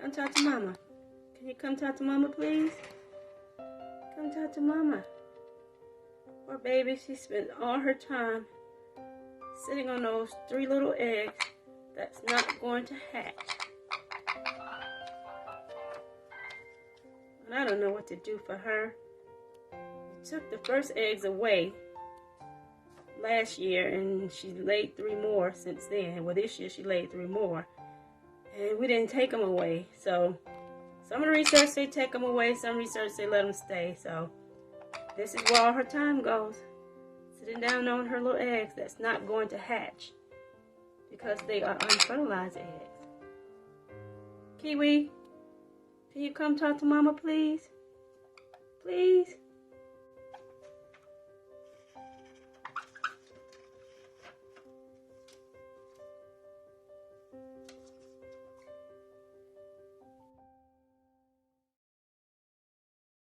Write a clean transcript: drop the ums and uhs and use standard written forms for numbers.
Come talk to Mama. Can you come talk to Mama, please? Come talk to Mama. Poor baby, she spent all her time sitting on those 3 little eggs that's not going to hatch. And I don't know what to do for her. We took the first eggs away last year, and she laid 3 more since then. Well, this year she laid 3 more, and we didn't take them away. So some of the research say take them away, some research say let them stay. So this is where all her time goes, sitting down on her little eggs that's not going to hatch because they are unfertilized eggs. Kiwi, can you come talk to Mama, please? Please?